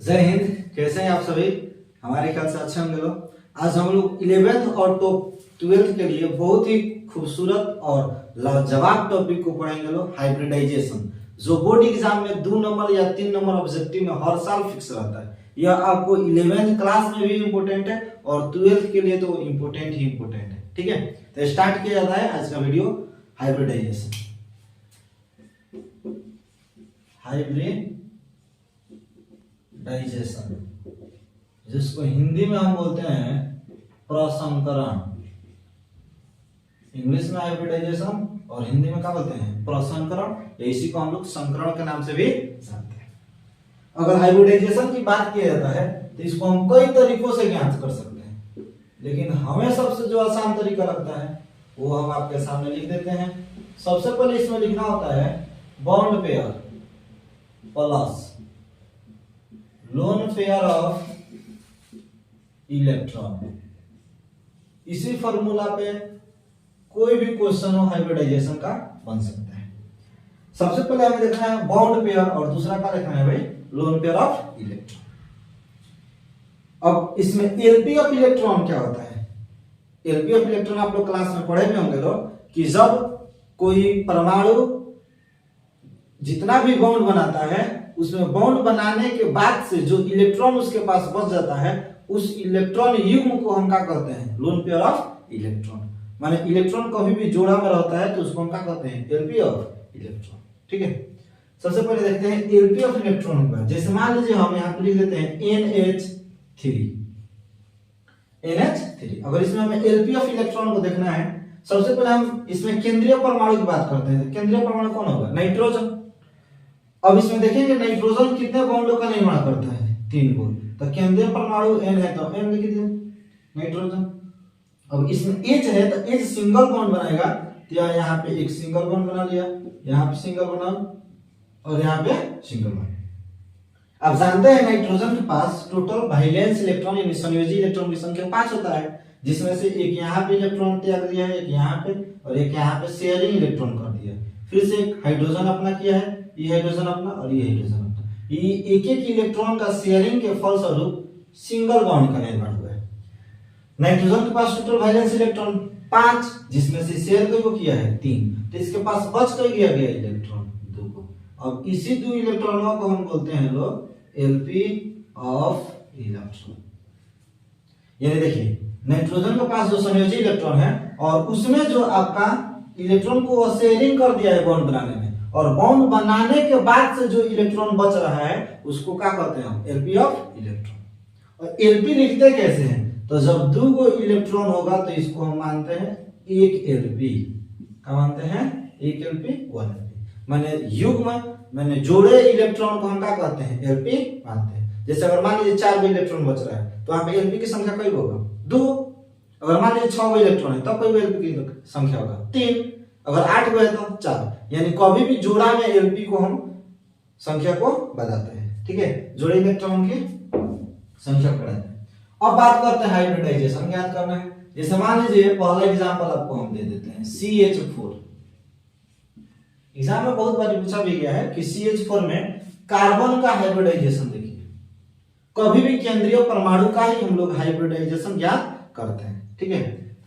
जय हिंद। कैसे हैं आप सभी? हमारे ख्याल से अच्छे होंगे लोग। आज हम लोग 11th और 12th के लिए बहुत ही खूबसूरत और लाजवाब टॉपिक को पढ़ेंगे लोग, हाइब्रिडाइजेशन, जो बोर्ड एग्जाम में 2 नंबर या 3 नंबर ऑब्जेक्टिव में हर साल फिक्स रहता है। यह आपको 11th क्लास में भी इम्पोर्टेंट है और 12th के लिए तो इम्पोर्टेंट ही इम्पोर्टेंट है। ठीक है, तो स्टार्ट किया जाता है आज का वीडियो। हाइब्रिडाइजेशन, हाइब्रिडाइजेशन जिसको हिंदी में हम बोलते हैं प्रसंकरण। इंग्लिश में हाइब्रिडाइजेशन और हिंदी में क्या बोलते हैं? प्रसंकरण। इसी को हम लोग संकरण के नाम से भी जानते हैं। अगर हाइब्रिडाइजेशन की बात किया जाता है तो इसको हम कई तरीकों से ज्ञात कर सकते हैं, लेकिन हमें सबसे जो आसान तरीका लगता है वो हम आपके सामने लिख देते हैं। सबसे पहले इसमें लिखना होता है bond pair plus lone pair of electron. इसी फॉर्मूला पे कोई भी क्वेश्चन हो हाइब्रिडाइजेशन का बन सकता है। सबसे पहले हमें देखना है बॉन्ड पेयर और दूसरा क्या देखना है भाई? Lone pair of electron. अब इसमें एलपी ऑफ इलेक्ट्रॉन क्या होता है? एलपी ऑफ इलेक्ट्रॉन आप लोग क्लास में पढ़े भी होंगे लोग कि जब कोई परमाणु जितना भी बॉन्ड बनाता है उसमें बॉन्ड बनाने के बाद से जो इलेक्ट्रॉन उसके पास बच जाता है उस इलेक्ट्रॉन युग्म को हम क्या कहते हैं? Lone pair of electron. माने इलेक्ट्रॉन कभी भी जोड़ा में रहता है तो उसको हम क्या कहते हैं? LP of electron. ठीक है, सबसे पहले देखते हैं एलपी ऑफ इलेक्ट्रॉन का। जैसे मान लीजिए हम यहाँ पे लिख देते हैं NH3। अगर इसमें हमें एलपी ऑफ इलेक्ट्रॉन को देखना है, सबसे पहले हम इसमें केंद्रीय परमाणु की बात करते हैं। केंद्रीय परमाणु कौन होगा? नाइट्रोजन। अब इसमें देखेंगे नाइट्रोजन कितने बॉन्डों का निर्माण करता है? 3 बॉन्ड। तो केंद्रीय परमाणु N है तो N लिख दीजिए, नाइट्रोजन। अब इसमें H है तो H सिंगल बॉन्ड बनाएगा, तो यहाँ पे एक सिंगल बॉन्ड बना लिया, यहाँ पे सिंगल बना और यहाँ पे सिंगल बॉन्ड। आप जानते हैं नाइट्रोजन के पास टोटल वैलेंस इलेक्ट्रॉन यानी संयोजी इलेक्ट्रॉन की संख्या 5 होता है, जिसमें से एक यहाँ पे इलेक्ट्रॉन त्याग दिया है, एक यहाँ पे और एक यहाँ पे शेयरिंग इलेक्ट्रॉन कर दिया है। फिर से एक हाइड्रोजन अपना किया है, ये हाइड्रोजन अपना और ये हाइड्रोजन अपना। ये एक एक इलेक्ट्रॉन का शेयरिंग के फलस्वरूप सिंगल बॉन्ड का निर्माण हुआ है। नाइट्रोजन के पास टोटल वैलेंस इलेक्ट्रॉन 5, जिसमें से शेयर को किया है 3, तो इसके पास बच गया इलेक्ट्रॉन 2 को। अब इसी 2 इलेक्ट्रॉनों को हम बोलते हैं लोग एलपी ऑफ इलेक्ट्रॉन। यानी देखिए नाइट्रोजन के पास जो संयोजी इलेक्ट्रॉन है और उसमें जो आपका इलेक्ट्रॉन को शेयरिंग कर दिया है बॉन्ड बनाने में, और बॉन्ड बनाने के बाद से जो इलेक्ट्रॉन बच रहा है उसको क्या कहते हैं हम? LP of electron. और एलपी लिखते कैसे हैं? तो जब 2 को इलेक्ट्रॉन होगा तो इसको हम मानते हैं 1 एलपी। क्या मानते हैं? 1 एलपी 1 एलपी। माने युग्म माने जोड़े इलेक्ट्रॉन को हम क्या कहते हैं? एलपी मानते हैं। जैसे अगर मान लीजिए 4 गो इलेक्ट्रॉन बच रहा है तो यहाँ पे एलपी की संख्या कई होगा? 2। अगर मान लीजिए 6 गो इलेक्ट्रॉन है तब कई एलपी की संख्या होगा? 3। अगर 8 गो है तो 4। यानी कभी भी जोड़ा में एलपी को हम संख्या को बताते हैं। ठीक है, जोड़े इलेक्ट्रॉन की संख्या को बताते हैं। अब बात करते हैं हाइब्रिडाइजेशन ज्ञात करना है। जैसे मान लीजिए पहला एग्जांपल आपको हम दे देते हैं CH4। एग्जाम में बहुत बार पूछा भी गया है कि CH4 में कार्बन का हाइब्रिडाइजेशन देखिए। कभी भी केंद्रीय परमाणु का ही हम लोग हाइब्रिडाइजेशन ज्ञात करते हैं। ठीक है,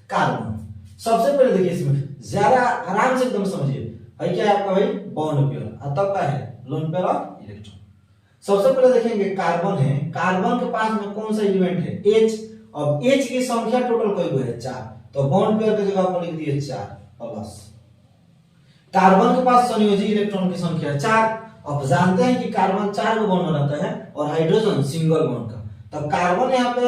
कार्बन सबसे पहले देखिए, इसमें ज्यादा आराम से एकदम समझिए। है क्या आपका भाई? Bond pair. तब का है? Lone pair of electron. सबसे पहले देखेंगे कार्बन है, कार्बन के पास में कौन सा एलिमेंट है? H। अब H की संख्या टोटल कोई है? 4, तो बॉन्ड पेयर की जगह पर लिख दिए 4 प्लस। कार्बन के पास संयोजी इलेक्ट्रॉन की संख्या 4। अब जानते हैं कि कार्बन 4 बॉन्ड बनाता है और हाइड्रोजन सिंगल बॉन्ड का, तब कार्बन यहाँ पे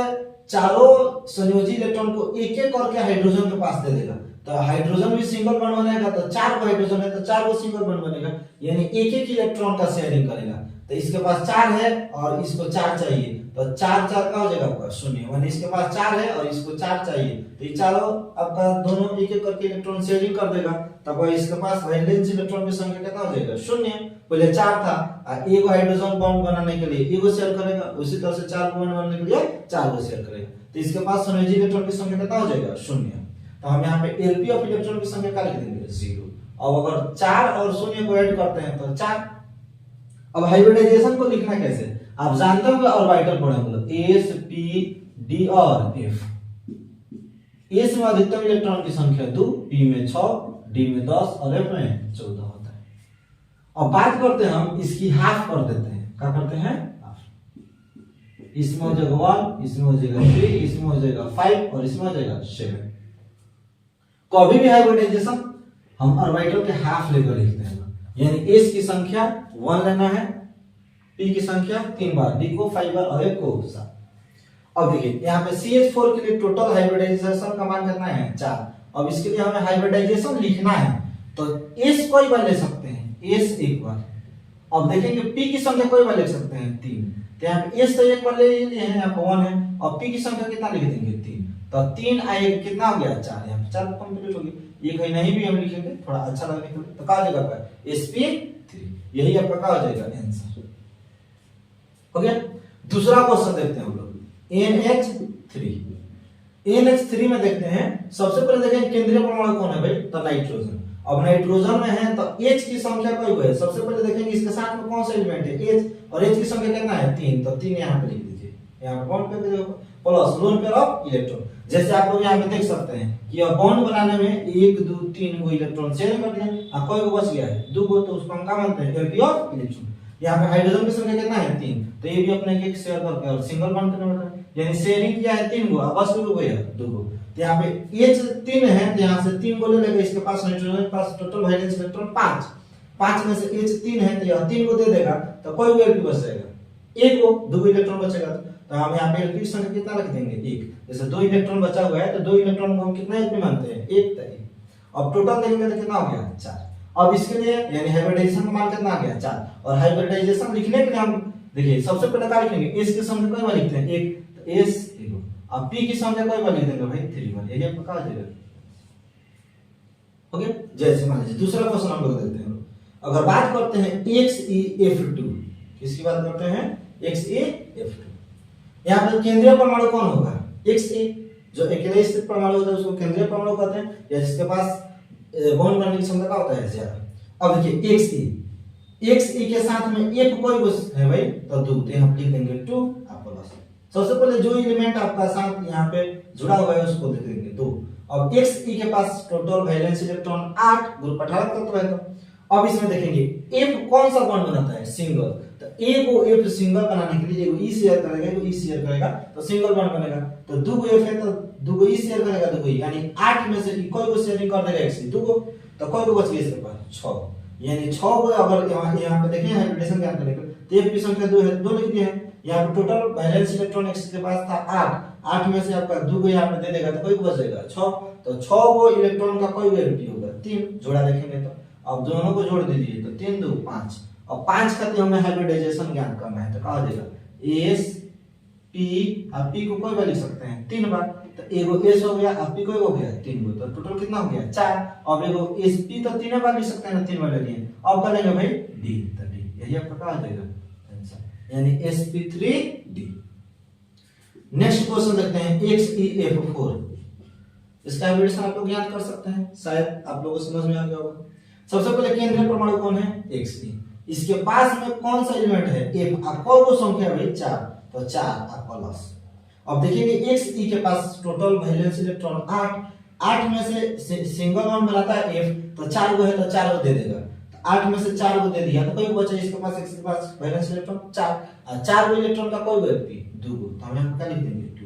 चारों संयोजी इलेक्ट्रॉन को एक एक करके हाइड्रोजन के पास दे देगा, तो हाइड्रोजन भी सिंगल बॉन्ड बनेगा। तो 4 को हाइड्रोजन है तो 4 को सिंगल बॉन्ड बनेगा, यानी एक एक इलेक्ट्रॉन का शेयरिंग करेगा। तो इसके पास 4 है और इसको 4 चाहिए, तो 4 4 का हो जाएगा आपका 0। यानी इसके पास 4 है और इसको 4 चाहिए, तो ये चारों आपका दोनों एक एक करके इलेक्ट्रॉन शेयरिंग कर देगा। तब इसके पास वैलेंस इलेक्ट्रॉन की संख्या कितना हो जाएगा? 0। पहले 4 था और एक हाइड्रोजन बॉन्ड बनाने के लिए एक शेयर करेगा, उसी तरह से 4 बॉन्ड बनाने के लिए 4 को शेयर करेगा, तो इसके पास संयोजी इलेक्ट्रॉन की संख्या कितना हो जाएगा? 0। तो हम यहाँ पे एलपी ऑफ इलेक्ट्रॉन की संख्या क्या लिख देंगे? 0। अब अगर 4 और 0 को ऐड करते हैं तो 4। अब हाइब्रिडाइजेशन को लिखना कैसे? आप जानते होंगे ऑर्बिटल पढ़े होंगे एस पी डी और एफ। एस में अधिकतम इलेक्ट्रॉन की संख्या 2, पी में 6, डी में 10 और एफ में 14 होता है। अब बात करते हैं हम इसकी हाफ कर देते हैं। क्या करते हैं? हाफ। इसमें हो जाएगा 1, इसमें हो जाएगा 3, इसमें हो जाएगा 5 और इसमें हो जाएगा 7। कभी भी हाइब्रिडाइजेशन हम ऑर्बिटल के हाफ लेकर लिखते हैं, यानी एस की संख्या 1 लेना है, पी की संख्या 3 बार, डी को 5 बार और एफ को 7। अब देखिए यहाँ पे CH4 के लिए टोटल हाइब्रिडाइजेशन का मान कितना है? 4। अब इसके लिए हमें हाइब्रिडाइजेशन लिखना है तो एस कोई बार ले सकते हैं, एस एक बार। अब देखेंगे पी की संख्या कोई बार ले सकते हैं 3, तो यहाँ पे एस तो एक बार ले लिए हैं, यहाँ पे 1 है और पी की संख्या कितना लिख देंगे? 3। तो 3 आए कितना हो गया? 4। यहाँ पे 4 कंप्लीट हो गई। ये कहीं नहीं भी हम लिखेंगे थोड़ा अच्छा लगने के लिए, तो कहा जाएगा आपका sp3। यही आपका क्या हो जाएगा? आंसर हो गया। दूसरा क्वेश्चन देखते हैं हम लोग NH3। NH3 में देखते हैं, सबसे पहले देखें केंद्रीय परमाणु कौन है भाई? तो नाइट्रोजन। अब नाइट्रोजन में है तो H की संख्या कोई है, सबसे पहले देखेंगे इसके साथ में कौन सा एलिमेंट है? H। और H की संख्या कितना है? 3। तो 3 यहाँ पे लिख दीजिए, यहाँ पे बॉन्ड कर दीजिए plus lone pair of electron. जैसे आप लोग यहाँ पे देख सकते हैं कि यह बॉन्ड बनाने में 1 2 3 गो इलेक्ट्रॉन शेयर कर दिए, और कोई को बच गया है 2 गो, तो उसको हम क्या मानते हैं? LP of electron. यहाँ पे हाइड्रोजन की संख्या कितना है? 3। तो ये भी अपने एक शेयर करके और सिंगल बॉन्ड करने वाला है, यानी शेयरिंग किया है 3 गो, अब बस भी गया 2 गो। तो यहाँ पे H 3 है तो यहाँ से 3 गो ले लेगा, इसके पास नाइट्रोजन के पास टोटल वैलेंस इलेक्ट्रॉन 5। 5 में से H 3 है तो यह 3 को दे देगा, तो कोई भी एलपी बच जाएगा, 1 गो 2 इलेक्ट्रॉन बचेगा। तो हम यहाँ पे एलपी की संख्या कितना रख देंगे? 1। जैसे 2 इलेक्ट्रॉन बचा हुआ है तो 2 इलेक्ट्रॉन को हम कितना एलपी मानते हैं? 1। अब टोटल देखेंगे तो कितना हो गया? 4। अब इसके लिए यानी हाइब्रिडाइजेशन का मान कितना आ गया? 4। और हाइब्रिडाइजेशन लिखने के लिए हम देखिए सबसे पहले क्या लिखेंगे? एस की संख्या कोई बार लिखते हैं 1, तो एस। अब पी की संख्या कोई बार लिख देंगे भाई 3 बार, यही आपका कहा जाएगा। ओके, जैसे मान लीजिए दूसरा क्वेश्चन हम लोग देखते हैं। अगर बात करते हैं XeF2, किसकी बात करते हैं? XeF2। यहाँ पर केंद्रीय परमाणु कौन होगा? Xe। जो अकेले स्थित परमाणु होता है उसको केंद्रीय परमाणु कहते हैं, या जिसके पास बॉन्ड बनने की क्षमता का होता है ज्यादा। अब देखिए Xe के साथ में F कोई है भाई, तो 2, तो हम लिख देंगे 2 प्लस। सबसे पहले जो एलिमेंट आपका साथ यहाँ पे जुड़ा हुआ है उसको लिख देंगे 2। अब Xe के पास टोटल वैलेंस इलेक्ट्रॉन 8, ग्रुप 18 तत्व है। तो अब इसमें देखेंगे F कौन सा बॉन्ड बनाता है? सिंगल। तो A को F सिंगल बनाने के लिए एगो E शेयर करेगा, एगो E शेयर करेगा तो सिंगल बॉन्ड बनेगा। तो 2 गो F है तो 2 गो E शेयर करेगा, 2 गो E, यानी 8 में से कोई को शेयरिंग कर देगा Xe 2 गो, तो कोई को बच गया इसके पास 6, यानी 6 को। अगर यहाँ पे देखें हाइब्रिडेशन ज्ञान करने के तो F की संख्या 2 है, 2 लिख दिए हैं। यहाँ पे टोटल वैलेंस इलेक्ट्रॉन X के पास था 8 में से आपका 2 को यहाँ पे दे देगा तो कोई को बच जाएगा 6। तो 6 को इलेक्ट्रॉन का कोई एलपी होगा 3, जोड़ा देखेंगे तो। अब दोनों को जोड़ दीजिए तो 3 2 5, और 5 का हमें हाइब्रिडाइजेशन ज्ञान करना है, तो कहा जाएगा S P। आप P को कोई बार लिख सकते हैं 3 बार, तो एगो S हो गया, आप P को हो गया 3 गो, तो टोटल कितना हो गया 4। अब एगो SP तो 3 बार लिख सकते हैं ना, 3 बार ले लिए। अब कर लेंगे भाई D, तो D यही आपका कहा जाएगा आंसर, यानी sp3d। नेक्स्ट क्वेश्चन देखते हैं XeF4। इसका हाइब्रिडेशन आप लोग याद कर सकते हैं, शायद आप लोगों को समझ में आ गया होगा। सबसे पहले केंद्रीय परमाणु कौन है? Xe। इसके पास में कौन सा एलिमेंट है? F। आपको वो संख्या भाई 4, तो 4 आप प्लस। अब देखिए Xe के पास टोटल वैलेंस इलेक्ट्रॉन 8 में से सिंगल बॉन्ड बनाता है F, तो 4 गो है तो 4 गो दे देगा। 8 में से 4 को दे दिया तो कोई बचा इसके पास, X के पास वैलेंस इलेक्ट्रॉन 4 गो इलेक्ट्रॉन का कोई एलपी 2 गो, तो हम यहाँ क्या लिख देंगे 2,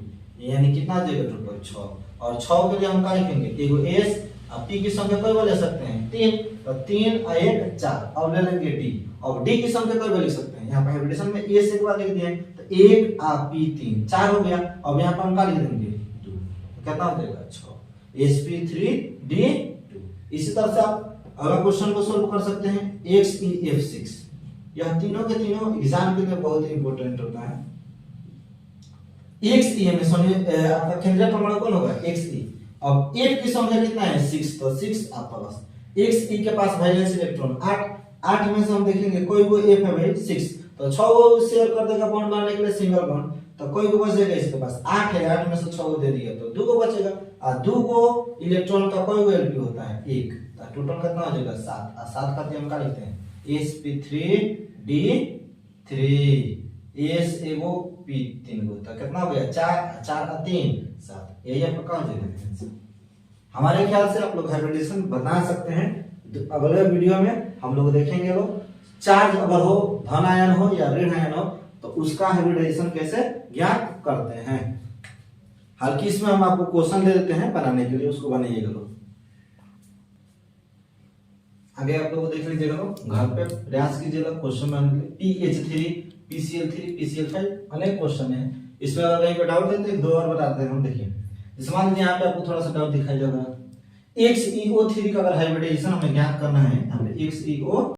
यानी कितना देगा टोटल 6। और 6 के लिए हम क्या लिखेंगे? एगो S, अब P की संख्या कोई ले सकते हैं 3, तो 3 और 1 4। अब ले लेंगे D। अब D की संख्या कोई लिख सकते हैं, यहाँ पर हाइब्रिडेशन में A से एक बार लिख दिए तो 1 और P 3 4 हो गया। अब यहाँ पर हम क्या लिख देंगे 2, तो कितना हो जाएगा 6, sp3d2। इसी तरह से आप अगला क्वेश्चन को सोल्व कर सकते हैं XeF6। यह तीनों के तीनों एग्जाम के लिए बहुत इंपॉर्टेंट होता है। Xe में समझिए आपका केंद्रीय परमाणु कौन होगा? Xe। अब F की संख्या कितना है? 6, तो 6 आप प्लस। Xe के पास वैलेंस इलेक्ट्रॉन 8 में से हम देखेंगे कोई को F है भाई 6, तो 6 को शेयर कर देगा बॉन्ड बनाने के लिए सिंगल बॉन्ड, तो कोई को बचेगा इसके पास 8 है, 8 में से 6 को दे दिया तो 2 को बचेगा। और 2 को इलेक्ट्रॉन का कोई एलपी होता है 1, तो टोटल कितना हो जाएगा 7। और 7 का हम क्या लिखते हैं? sp3d3। SaO3 होता है, कितना हो गया 4 4 3 7, यही आपका कौन सा हमारे ख्याल से आप लोग हाइब्रिडाइजेशन बना सकते हैं। तो अगले वीडियो में हम लोग देखेंगे लोग चार्ज अगर हो, धन आयन हो या ऋण आयन हो, तो उसका हाइब्रिडाइजेशन कैसे ज्ञात करते हैं। हालांकि इसमें हम आपको क्वेश्चन दे देते हैं बनाने के लिए, उसको बनाइएगा लोग। आगे आप लोग देख लीजिएगा लोग, घर पे प्रयास कीजिएगा क्वेश्चन बनाने के लिए। PH3 PCl3 PCl5 अनेक क्वेश्चन है, इसमें अगर कहीं पे डाउट है तो एक दो और बताते हैं हम। देखिए जैसे मान लीजिए यहाँ पे आपको थोड़ा सा डाउट दिखाई देगा, XeO3 का अगर हाइब्रिडाइजेशन हमें ज्ञात करना है, हमें XeO